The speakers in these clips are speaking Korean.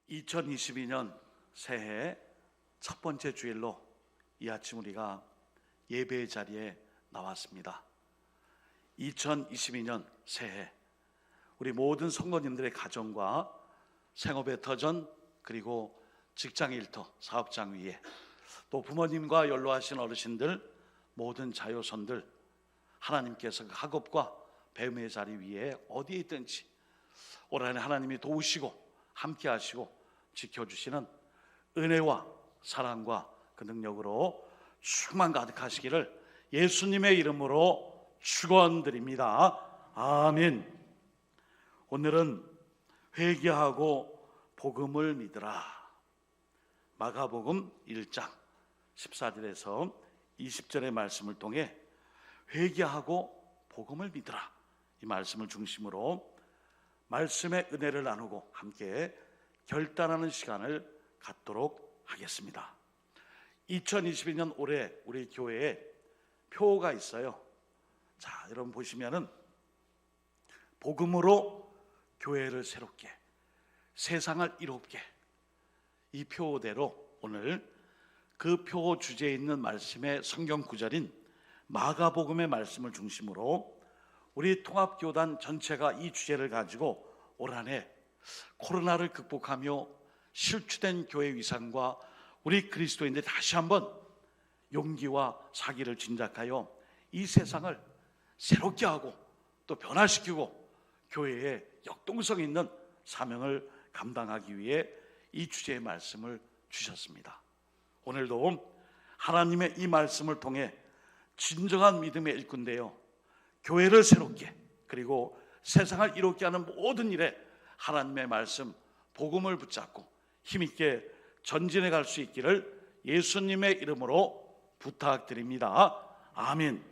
2022년 새해 첫 번째 주일로 이 아침 우리가 예배의 자리에 나왔습니다. 2022년 새해 우리 모든 성도님들의 가정과 생업의 터전, 그리고 직장 일터, 사업장 위에, 또 부모님과 연로하신 어르신들, 모든 자녀손들, 하나님께서 그 학업과 배움의 자리 위에 어디에 있든지 올 한해 하나님이 도우시고 함께 하시고 지켜주시는 은혜와 사랑과 그 능력으로 충만 가득하시기를 예수님의 이름으로 축원드립니다. 아멘. 오늘은 회개하고 복음을 믿으라. 마가복음 1장 14절에서 20절의 말씀을 통해 회개하고 복음을 믿으라, 이 말씀을 중심으로 말씀의 은혜를 나누고 함께 결단하는 시간을 갖도록 하겠습니다. 2022년 올해 우리 교회에 표가 있어요. 자, 여러분 보시면은 복음으로 교회를 새롭게, 세상을 이롭게, 이 표대로 오늘 그 표 주제에 있는 말씀의 성경 구절인 마가복음의 말씀을 중심으로 우리 통합교단 전체가 이 주제를 가지고 올 한 해 코로나를 극복하며 실추된 교회 위상과 우리 그리스도인들이 다시 한번 용기와 사기를 진작하여 이 세상을 새롭게 하고 또 변화시키고 교회에 역동성 있는 사명을 감당하기 위해 이 주제의 말씀을 주셨습니다. 오늘도 하나님의 이 말씀을 통해 진정한 믿음의 일꾼되어 교회를 새롭게, 그리고 세상을 이롭게 하는 모든 일에 하나님의 말씀, 복음을 붙잡고 힘있게 전진해 갈 수 있기를 예수님의 이름으로 부탁드립니다. 아멘.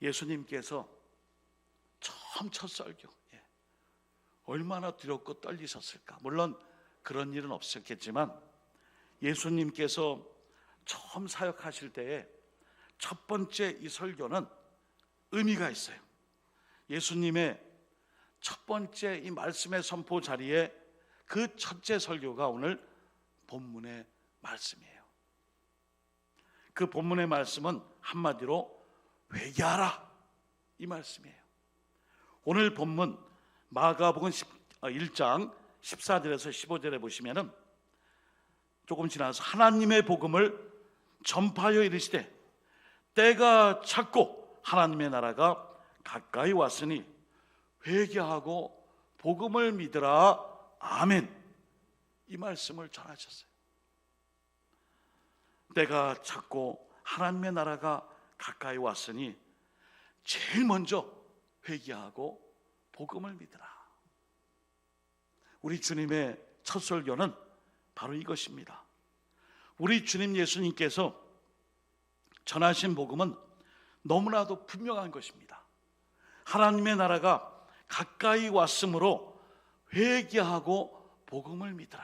예수님께서 처음 첫 설교, 얼마나 두렵고 떨리셨을까. 물론 그런 일은 없었겠지만 예수님께서 처음 사역하실 때에 첫 번째 이 설교는 의미가 있어요. 예수님의 첫 번째 이 말씀의 선포 자리에 그 첫째 설교가 오늘 본문의 말씀이에요. 그 본문의 말씀은 한마디로 회개하라, 이 말씀이에요. 오늘 본문 마가복음 1장 14절에서 15절에 보시면은 조금 지나서 하나님의 복음을 전파하여 이르시되 때가 찼고 하나님의 나라가 가까이 왔으니 회개하고 복음을 믿으라. 아멘. 이 말씀을 전하셨어요. 때가 찼고 하나님의 나라가 가까이 왔으니 제일 먼저 회개하고 복음을 믿으라. 우리 주님의 첫 설교는 바로 이것입니다. 우리 주님 예수님께서 전하신 복음은 너무나도 분명한 것입니다. 하나님의 나라가 가까이 왔으므로 회개하고 복음을 믿으라,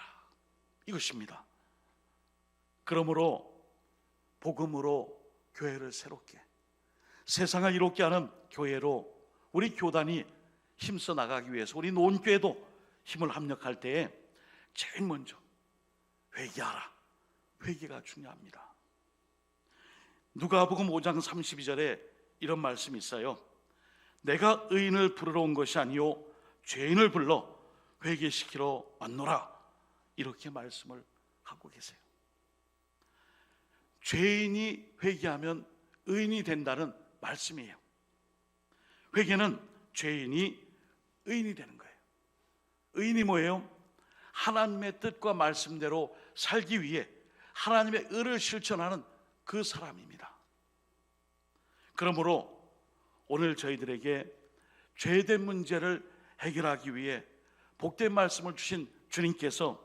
이것입니다. 그러므로 복음으로 교회를 새롭게, 세상을 이롭게 하는 교회로 우리 교단이 힘써 나가기 위해서 우리 논교회도 힘을 합력할 때에 제일 먼저 회개하라, 회개가 중요합니다. 누가복음 5장 32절에 이런 말씀이 있어요. 내가 의인을 부르러 온 것이 아니요 죄인을 불러 회개시키러 왔노라, 이렇게 말씀을 하고 계세요. 죄인이 회개하면 의인이 된다는 말씀이에요. 회개는 죄인이 의인이 되는 거예요. 의인이 뭐예요? 하나님의 뜻과 말씀대로 살기 위해 하나님의 의를 실천하는 그 사람입니다. 그러므로 오늘 저희들에게 죄된 문제를 해결하기 위해 복된 말씀을 주신 주님께서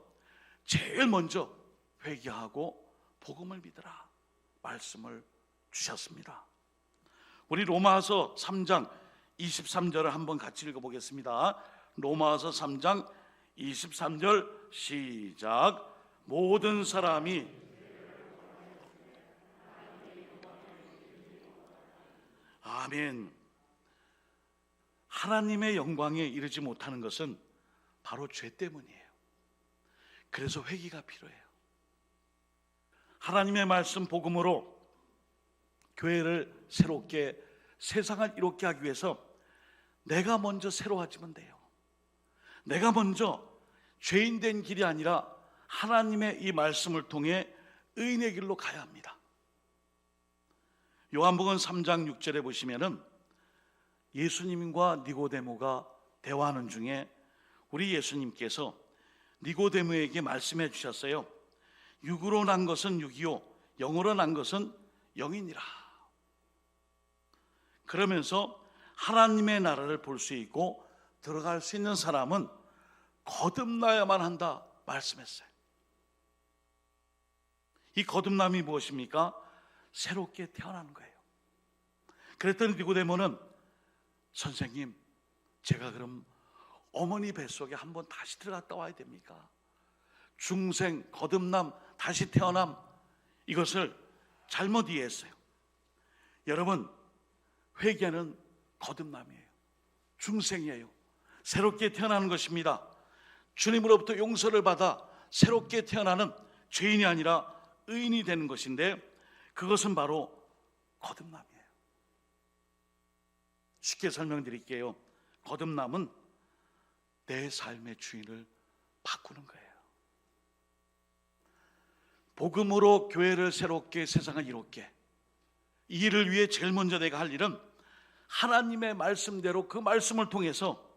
제일 먼저 회개하고 복음을 믿으라 말씀을 주셨습니다. 우리 로마서 3장 23절을 한번 같이 읽어보겠습니다. 로마서 3장 23절 시작. 모든 사람이 아멘. 하나님의 영광에 이르지 못하는 것은 바로 죄 때문이에요. 그래서 회개가 필요해요. 하나님의 말씀 복음으로 교회를 새롭게, 세상을 이롭게 하기 위해서 내가 먼저 새로워지면 돼요. 내가 먼저 죄인 된 길이 아니라 하나님의 이 말씀을 통해 의인의 길로 가야 합니다. 요한복음 3장 6절에 보시면은 예수님과 니고데모가 대화하는 중에 우리 예수님께서 니고데모에게 말씀해 주셨어요. 육으로 난 것은 육이요 영으로 난 것은 영이니라. 그러면서 하나님의 나라를 볼 수 있고 들어갈 수 있는 사람은 거듭나야만 한다 말씀했어요. 이 거듭남이 무엇입니까? 새롭게 태어나는 거예요. 그랬더니 니고데모는 선생님, 제가 그럼 어머니 뱃속에 한번 다시 들어갔다 와야 됩니까? 중생, 거듭남, 다시 태어남, 이것을 잘못 이해했어요. 여러분, 회개는 거듭남이에요. 중생이에요. 새롭게 태어나는 것입니다. 주님으로부터 용서를 받아 새롭게 태어나는 죄인이 아니라 의인이 되는 것인데, 그것은 바로 거듭남이에요. 쉽게 설명드릴게요. 거듭남은 내 삶의 주인을 바꾸는 거예요. 복음으로 교회를 새롭게, 세상을 이롭게, 이 일을 위해 제일 먼저 내가 할 일은 하나님의 말씀대로 그 말씀을 통해서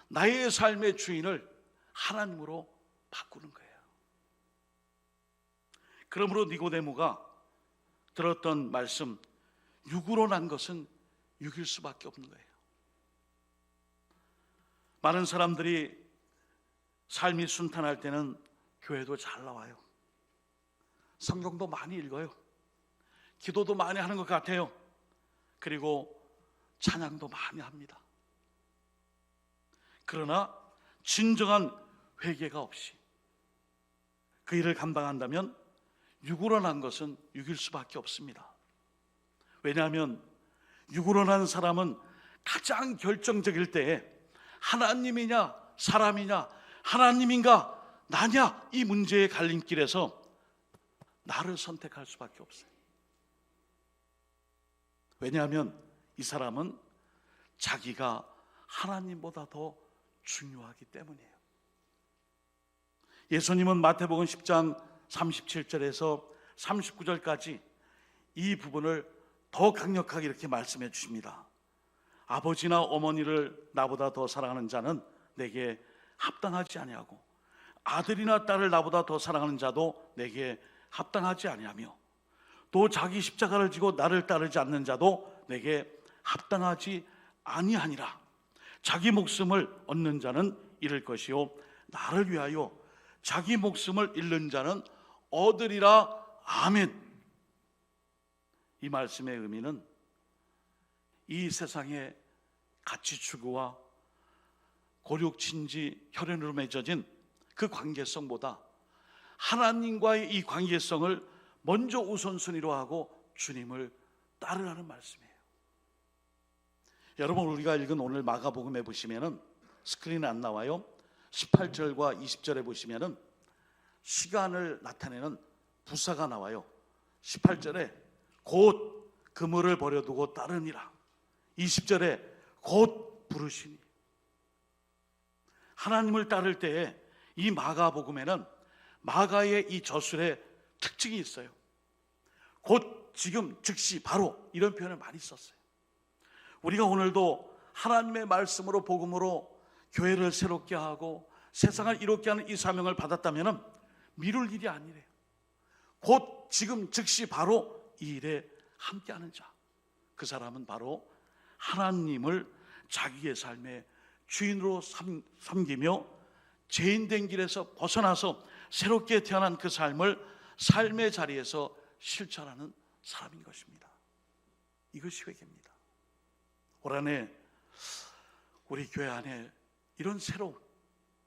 나의 삶의 주인을 하나님으로 바꾸는 거예요. 그러므로 니고데모가 들었던 말씀, 육으로 난 것은 육일 수밖에 없는 거예요. 많은 사람들이 삶이 순탄할 때는 교회도 잘 나와요. 성경도 많이 읽어요. 기도도 많이 하는 것 같아요. 그리고 찬양도 많이 합니다. 그러나 진정한 회개가 없이 그 일을 감당한다면 육으로 난 것은 육일 수밖에 없습니다. 왜냐하면 육으로 난 사람은 가장 결정적일 때에 하나님이냐 사람이냐, 하나님인가 나냐, 이 문제의 갈림길에서 나를 선택할 수밖에 없어요. 왜냐하면 이 사람은 자기가 하나님보다 더 중요하기 때문이에요. 예수님은 마태복음 10장 37절에서 39절까지 이 부분을 더 강력하게 이렇게 말씀해 주십니다. 아버지나 어머니를 나보다 더 사랑하는 자는 내게 합당하지 아니하고, 아들이나 딸을 나보다 더 사랑하는 자도 내게 합당하지 아니하며, 또 자기 십자가를 지고 나를 따르지 않는 자도 내게 합당하지 아니하니라. 자기 목숨을 얻는 자는 잃을 것이요 나를 위하여 자기 목숨을 잃는 자는 얻으리라. 아멘. 이 말씀의 의미는 이 세상의 가치 추구와 고륙친지 혈연으로 맺어진 그 관계성보다 하나님과의 이 관계성을 먼저 우선순위로 하고 주님을 따르라는 말씀이에요. 여러분, 우리가 읽은 오늘 마가복음에 보시면은 스크린에 안 나와요. 18절과 20절에 보시면은 시간을 나타내는 부사가 나와요. 18절에 곧 그물을 버려두고 따르니라. 20절에 곧 부르시니. 하나님을 따를 때에 이 마가복음에는 마가의 이 저술의 특징이 있어요. 곧, 지금, 즉시, 바로, 이런 표현을 많이 썼어요. 우리가 오늘도 하나님의 말씀으로, 복음으로 교회를 새롭게 하고 세상을 이롭게 하는 이 사명을 받았다면 미룰 일이 아니래요. 곧, 지금, 즉시, 바로 이 일에 함께하는 자, 그 사람은 바로 하나님을 자기의 삶의 주인으로 섬기며 죄인된 길에서 벗어나서 새롭게 태어난 그 삶을 삶의 자리에서 실천하는 사람인 것입니다. 이것이 회개입니다. 올 한해 우리 교회 안에 이런 새로운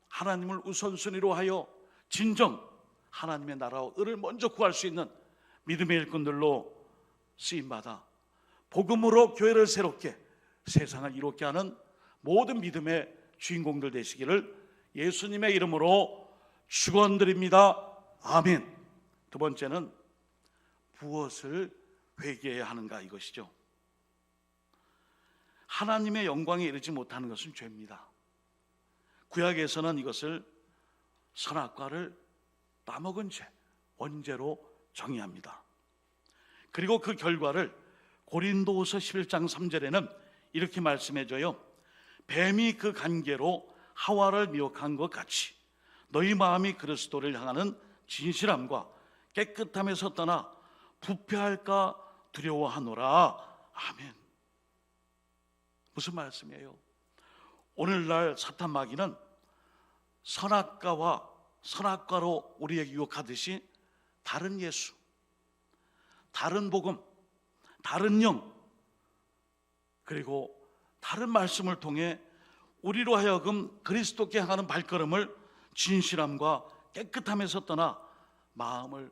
하나님을 우선순위로 하여 진정 하나님의 나라와 의를 먼저 구할 수 있는 믿음의 일꾼들로 쓰임받아 복음으로 교회를 새롭게, 세상을 이롭게 하는 모든 믿음의 주인공들 되시기를 예수님의 이름으로 축원드립니다. 아멘. 두 번째는 무엇을 회개해야 하는가, 이것이죠. 하나님의 영광에 이르지 못하는 것은 죄입니다. 구약에서는 이것을 선악과를 따먹은 죄, 원죄로 정의합니다. 그리고 그 결과를 고린도후서 11장 3절에는 이렇게 말씀해줘요. 뱀이 그 간계로 하와를 미혹한 것 같이 너희 마음이 그리스도를 향하는 진실함과 깨끗함에서 떠나 부패할까 두려워하노라. 아멘. 무슨 말씀이에요? 오늘날 사탄 마귀는 선악과로 우리에게 유혹하듯이 다른 예수, 다른 복음, 다른 영, 그리고 다른 말씀을 통해 우리로 하여금 그리스도께 향하는 발걸음을 진실함과 깨끗함에서 떠나 마음을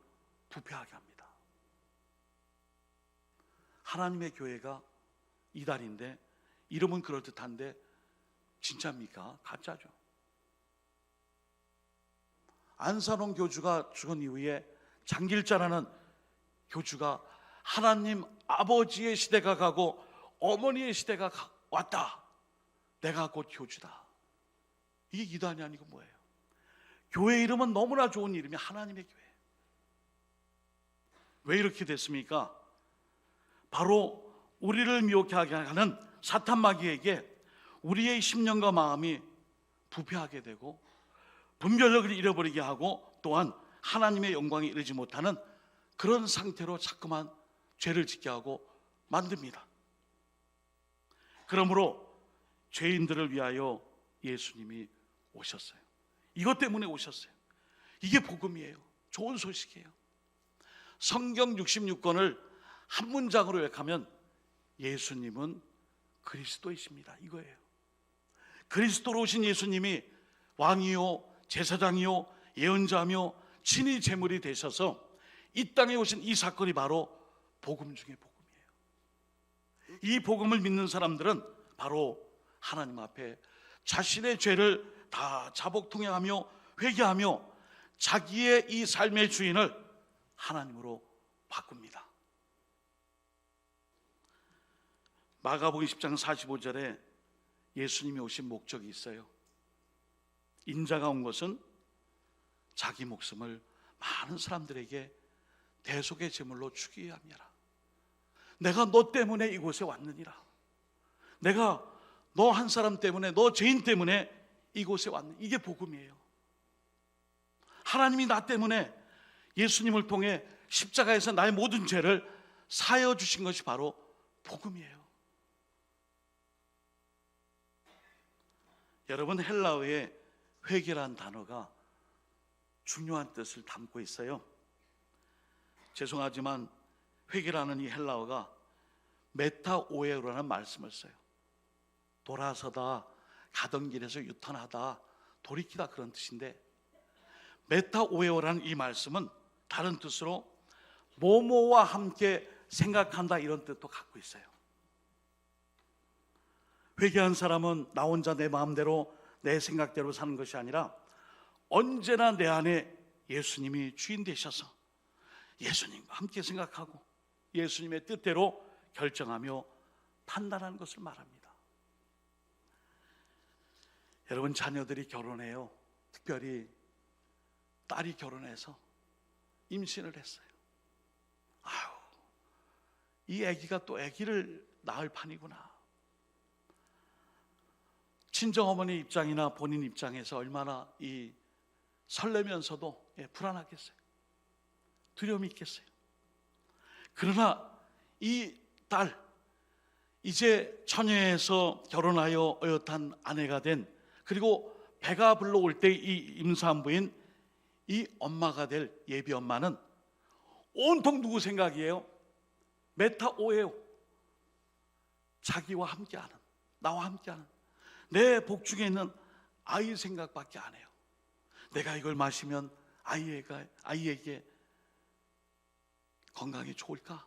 부패하게 합니다. 하나님의 교회가 이달인데 이름은 그럴듯한데 진짜입니까? 가짜죠. 안산홍 교주가 죽은 이후에 장길자라는 교주가 하나님 아버지의 시대가 가고 어머니의 시대가 왔다, 내가 곧 교주다. 이게 이단이 아니고 뭐예요? 교회 이름은 너무나 좋은 이름이 하나님의 교회. 왜 이렇게 됐습니까? 바로 우리를 미혹하게 하는 사탄 마귀에게 우리의 심령과 마음이 부패하게 되고 분별력을 잃어버리게 하고 또한 하나님의 영광에 이르지 못하는 그런 상태로 자꾸만 죄를 짓게 하고 만듭니다. 그러므로 죄인들을 위하여 예수님이 오셨어요. 이것 때문에 오셨어요. 이게 복음이에요. 좋은 소식이에요. 성경 66권을 한 문장으로 요약하면 예수님은 그리스도이십니다, 이거예요. 그리스도로 오신 예수님이 왕이요 제사장이요 예언자며 친히 제물이 되셔서 이 땅에 오신 이 사건이 바로 복음 중의 복음이에요. 이 복음을 믿는 사람들은 바로 하나님 앞에 자신의 죄를 다 자복통행하며 회개하며 자기의 이 삶의 주인을 하나님으로 바꿉니다. 마가복음 10장 45절에 예수님이 오신 목적이 있어요. 인자가 온 것은 자기 목숨을 많은 사람들에게 대속의 제물로 주기 위함이라. 내가 너 때문에 이곳에 왔느니라. 내가 너 한 사람 때문에, 너 죄인 때문에 이곳에 왔느니라. 이게 복음이에요. 하나님이 나 때문에 예수님을 통해 십자가에서 나의 모든 죄를 사하여 주신 것이 바로 복음이에요. 여러분, 헬라어의 회개라는 단어가 중요한 뜻을 담고 있어요. 죄송하지만 회개라는 이 헬라어가 메타오에로라는 말씀을 써요. 돌아서다, 가던 길에서 유턴하다, 돌이키다, 그런 뜻인데 메타오에오라는 이 말씀은 다른 뜻으로 뭐뭐와 함께 생각한다, 이런 뜻도 갖고 있어요. 회개한 사람은 나 혼자 내 마음대로 내 생각대로 사는 것이 아니라 언제나 내 안에 예수님이 주인 되셔서 예수님과 함께 생각하고 예수님의 뜻대로 결정하며 판단하는 것을 말합니다. 여러분, 자녀들이 결혼해요. 특별히 딸이 결혼해서 임신을 했어요. 아유, 이 아기가 또 아기를 낳을 판이구나. 친정어머니 입장이나 본인 입장에서 얼마나 이 설레면서도 불안하겠어요. 두려움이 있겠어요. 그러나 이 딸, 이제 처녀에서 결혼하여 어엿한 아내가 된, 그리고 배가 불러올 때 이 임산부인 이 엄마가 될 예비 엄마는 온통 누구 생각이에요? 메타오에오, 자기와 함께하는, 나와 함께하는 내 복중에 있는 아이 생각밖에 안 해요. 내가 이걸 마시면 아이에게 건강에 좋을까?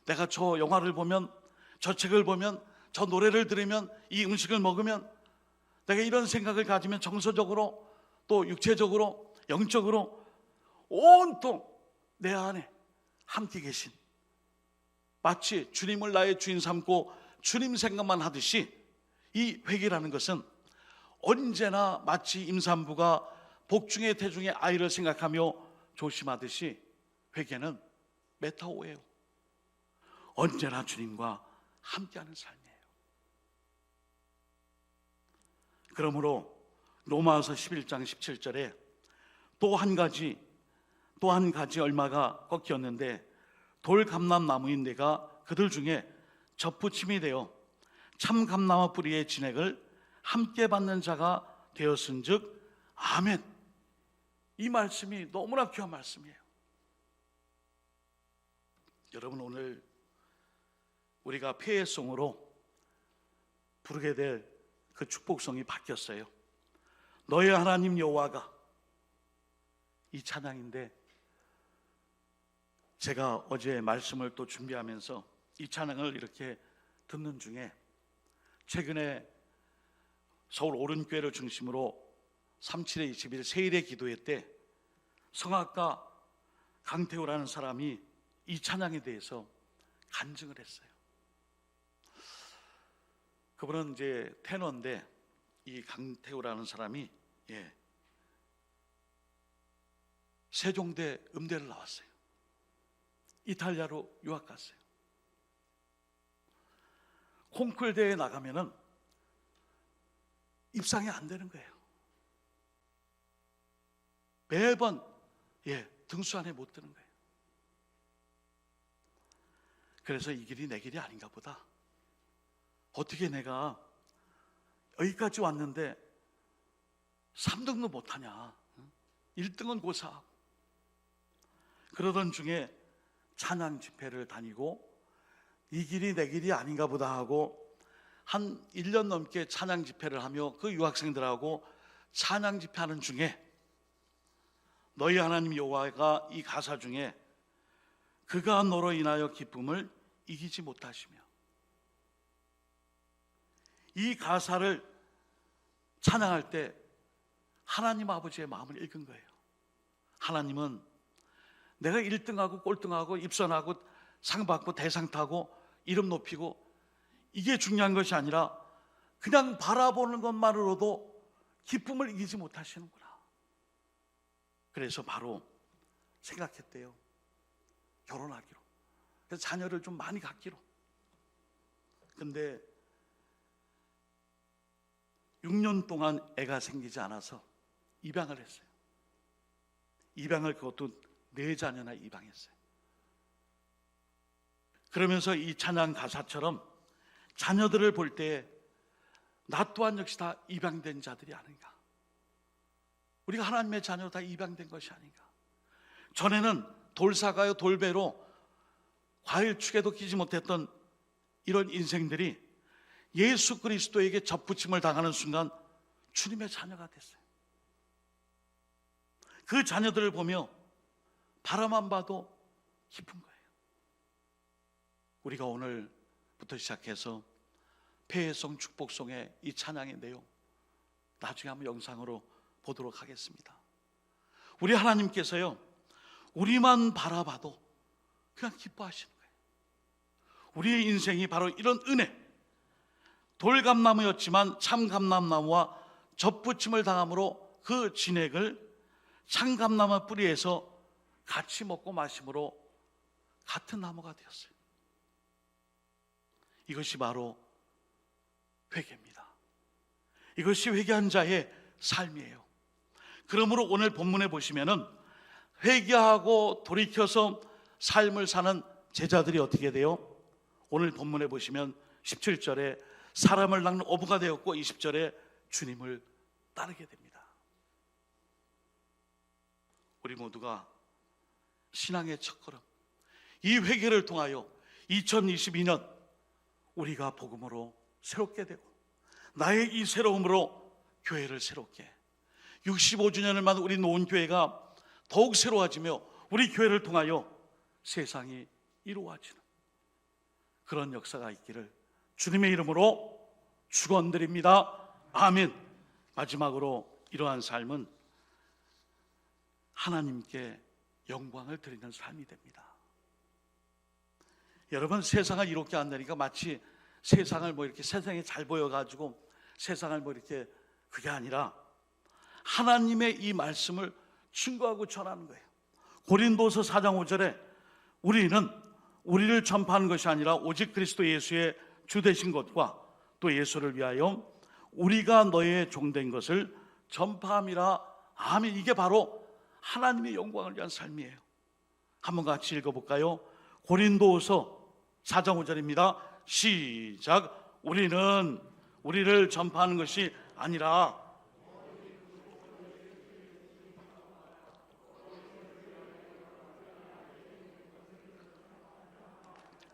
내가 저 영화를 보면, 저 책을 보면, 저 노래를 들으면, 이 음식을 먹으면 내가 이런 생각을 가지면 정서적으로 또 육체적으로 영적으로 온통 내 안에 함께 계신, 마치 주님을 나의 주인 삼고 주님 생각만 하듯이, 이 회개라는 것은 언제나 마치 임산부가 복중의 태중의 아이를 생각하며 조심하듯이 회개는 메타오예요. 언제나 주님과 함께하는 삶이에요. 그러므로 로마서 11장 17절에 또 한 가지 얼마가 꺾였는데 돌감람나무인 내가 그들 중에 접붙임이 되어 참 감람나무 뿌리의 진액을 함께 받는 자가 되었은즉 아멘. 이 말씀이 너무나 귀한 말씀이에요. 여러분, 오늘 우리가 폐회송으로 부르게 될 그 축복송이 바뀌었어요. 너의 하나님 여호와가, 이 찬양인데, 제가 어제 말씀을 또 준비하면서 이 찬양을 이렇게 듣는 중에 최근에 서울 오른교회를 중심으로 37회 20일 세일의 기도회 때 성악가 강태호라는 사람이 이 찬양에 대해서 간증을 했어요. 그분은 이제 테너인데, 이 강태호라는 사람이 세종대 음대를 나왔어요. 이탈리아로 유학 갔어요. 콩쿨 대회에 나가면은 입상이 안 되는 거예요. 매번 등수 안에 못 드는 거예요. 그래서 이 길이 내 길이 아닌가 보다. 어떻게 내가 여기까지 왔는데 3등도 못하냐, 1등은 고사하고. 그러던 중에 찬양 집회를 다니고 이 길이 내 길이 아닌가 보다 하고 한 1년 넘게 찬양 집회를 하며 그 유학생들하고 찬양 집회하는 중에 너희 하나님 여호와가 이 가사 중에 그가 너로 인하여 기쁨을 이기지 못하시며, 이 가사를 찬양할 때 하나님 아버지의 마음을 읽은 거예요. 하나님은 내가 1등하고 꼴등하고 입선하고 상 받고 대상 타고 이름 높이고 이게 중요한 것이 아니라 그냥 바라보는 것만으로도 기쁨을 이기지 못하시는구나. 그래서 바로 생각했대요. 결혼하기로. 그래서 자녀를 좀 많이 갖기로. 근데 6년 동안 애가 생기지 않아서 입양을 했어요. 입양을, 그것도 4자녀나 입양했어요. 그러면서 이 찬양 가사처럼 자녀들을 볼 때 나 또한 역시 다 입양된 자들이 아닌가. 우리가 하나님의 자녀로 다 입양된 것이 아닌가. 전에는 돌사가요 돌배로 과일 축에도 끼지 못했던 이런 인생들이 예수 그리스도에게 접붙임을 당하는 순간 주님의 자녀가 됐어요. 그 자녀들을 보며 바라만 봐도 기쁜 거예요. 우리가 오늘부터 시작해서 폐회송 축복송의 이 찬양의 내용, 나중에 한번 영상으로 보도록 하겠습니다. 우리 하나님께서요, 우리만 바라봐도 그냥 기뻐하시는 거예요. 우리의 인생이 바로 이런 은혜, 돌감나무였지만 참감람나무와 접붙임을 당함으로 그 진액을 참감나무 뿌리에서 같이 먹고 마심으로 같은 나무가 되었어요. 이것이 바로 회개입니다. 이것이 회개한 자의 삶이에요. 그러므로 오늘 본문에 보시면은 회개하고 돌이켜서 삶을 사는 제자들이 어떻게 돼요? 오늘 본문에 보시면 17절에 사람을 낚는 어부가 되었고 20절에 주님을 따르게 됩니다. 우리 모두가 신앙의 첫걸음, 이 회개를 통하여 2022년 우리가 복음으로 새롭게 되고 나의 이 새로움으로 교회를 새롭게, 65주년을 맞은 우리 노원교회가 더욱 새로워지며 우리 교회를 통하여 세상이 이루어지는 그런 역사가 있기를 주님의 이름으로 축원드립니다. 아멘. 마지막으로 이러한 삶은 하나님께 영광을 드리는 삶이 됩니다. 여러분, 세상을 이롭게 한다니까 마치 세상을 이렇게 세상에 잘 보여가지고 세상을 이렇게, 그게 아니라 하나님의 이 말씀을 증거하고 전하는 거예요. 고린도서 4장 5절에 우리는 우리를 전파하는 것이 아니라 오직 그리스도 예수의 주 되신 것과 또 예수를 위하여 우리가 너의 종된 것을 전파함이라. 아멘. 이게 바로 하나님의 영광을 위한 삶이에요. 한번 같이 읽어볼까요? 고린도서 4장 5절입니다. 시작. 우리는 우리를 전파하는 것이 아니라.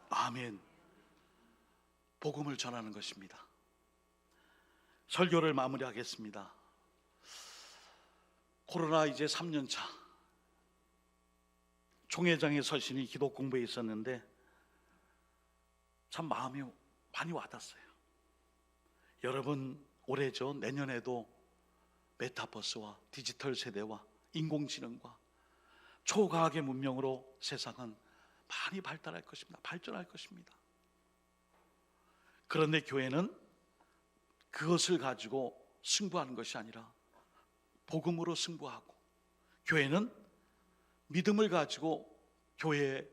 아멘. 복음을 전하는 것입니다. 설교를 마무리하겠습니다. 코로나 이제 3년 차, 총회장에 서신이 기도 공부에 있었는데 참 마음이 많이 와닿았어요. 여러분, 올해죠. 내년에도 메타버스와 디지털 세대와 인공지능과 초과학의 문명으로 세상은 많이 발달할 것입니다. 발전할 것입니다. 그런데 교회는 그것을 가지고 승부하는 것이 아니라 복음으로 승부하고, 교회는 믿음을 가지고 교회에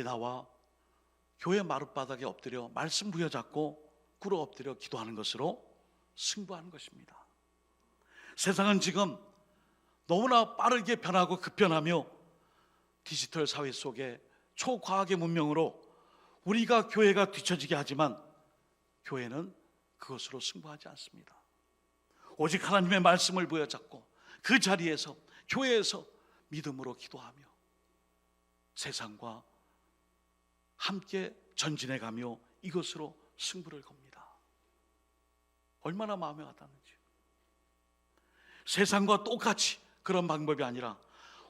나와 교회 마룻바닥에 엎드려 말씀 부여잡고 꿇어 엎드려 기도하는 것으로 승부하는 것입니다. 세상은 지금 너무나 빠르게 변하고 급변하며 디지털 사회 속에 초과학의 문명으로 우리가 교회가 뒤처지게 하지만 교회는 그것으로 승부하지 않습니다. 오직 하나님의 말씀을 부여잡고 그 자리에서, 교회에서 믿음으로 기도하며 세상과 함께 전진해가며 이것으로 승부를 겁니다. 얼마나 마음에 와닿는지. 세상과 똑같이 그런 방법이 아니라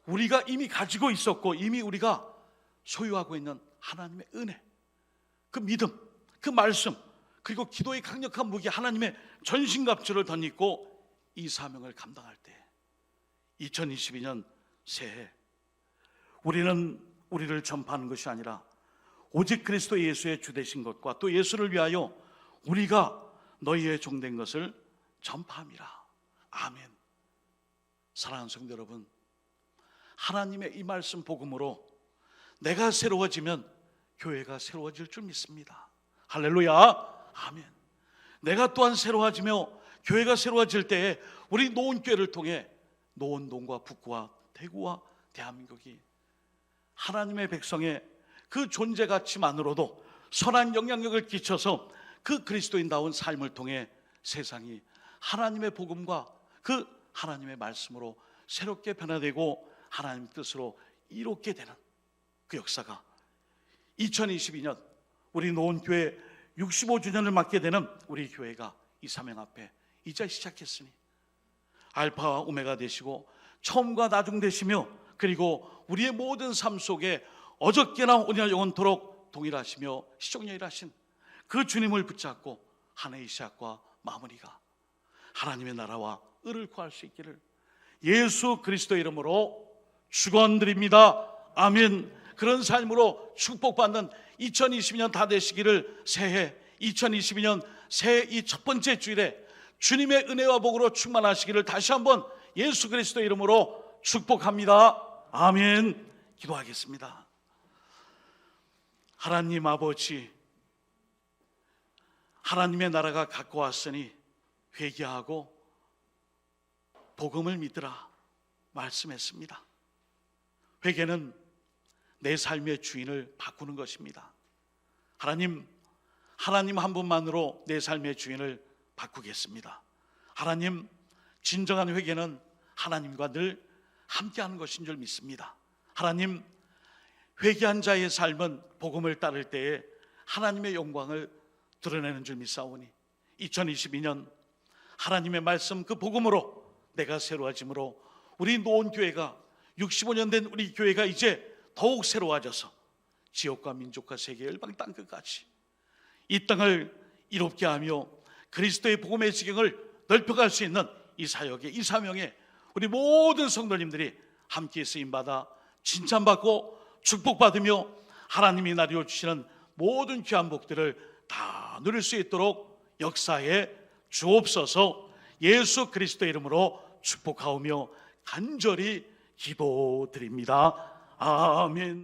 우리가 이미 가지고 있었고 이미 우리가 소유하고 있는 하나님의 은혜, 그 믿음, 그 말씀, 그리고 기도의 강력한 무기 하나님의 전신갑주를 덧입고 이 사명을 감당할 때 2022년 새해 우리는 우리를 전파하는 것이 아니라 오직 그리스도 예수의 주 되신 것과 또 예수를 위하여 우리가 너희의 종된 것을 전파함이라. 아멘. 사랑하는 성도 여러분, 하나님의 이 말씀 복음으로 내가 새로워지면 교회가 새로워질 줄 믿습니다. 할렐루야. 아멘. 내가 또한 새로워지며 교회가 새로워질 때에 우리 노원교회를 통해 노원동과 북구와 대구와 대한민국이 하나님의 백성의 그 존재 가치만으로도 선한 영향력을 끼쳐서 그 그리스도인다운 삶을 통해 세상이 하나님의 복음과 그 하나님의 말씀으로 새롭게 변화되고 하나님 뜻으로 이롭게 되는 그 역사가 2022년 우리 노원교회 65주년을 맞게 되는 우리 교회가 이 사명 앞에 이제 시작했으니 알파와 오메가 되시고 처음과 나중 되시며 그리고 우리의 모든 삶 속에 어저께나 오늘 영원토록 동일하시며 시종일하신 그 주님을 붙잡고 한 해의 시작과 마무리가 하나님의 나라와 의를 구할 수 있기를 예수 그리스도 이름으로 축원드립니다. 아멘. 그런 삶으로 축복받는 2022년 다 되시기를 새해 2022년 새해 이 첫 번째 주일에 주님의 은혜와 복으로 충만하시기를 다시 한번 예수 그리스도 이름으로 축복합니다. 아멘. 기도하겠습니다. 하나님 아버지, 하나님의 나라가 가까웠으니 회개하고 복음을 믿으라 말씀했습니다. 회개는 내 삶의 주인을 바꾸는 것입니다. 하나님 한 분만으로 내 삶의 주인을 바꾸겠습니다. 하나님, 진정한 회개는 하나님과 늘 함께하는 것인 줄 믿습니다. 하나님, 회개한 자의 삶은 복음을 따를 때에 하나님의 영광을 드러내는 줄 믿사오니 2022년 하나님의 말씀 그 복음으로 내가 새로워짐으로 우리 노원교회가 65년 된 우리 교회가 이제 더욱 새로워져서 지역과 민족과 세계 열방 땅끝까지 이 땅을 이롭게 하며 그리스도의 복음의 지경을 넓혀갈 수 있는 이 사역에, 이 사명에 우리 모든 성도님들이 함께 쓰임받아 칭찬받고 축복받으며 하나님이 나누어 주시는 모든 귀한 복들을 다 누릴 수 있도록 역사에 주옵소서. 예수 그리스도 이름으로 축복하오며 간절히 기도드립니다. 아멘.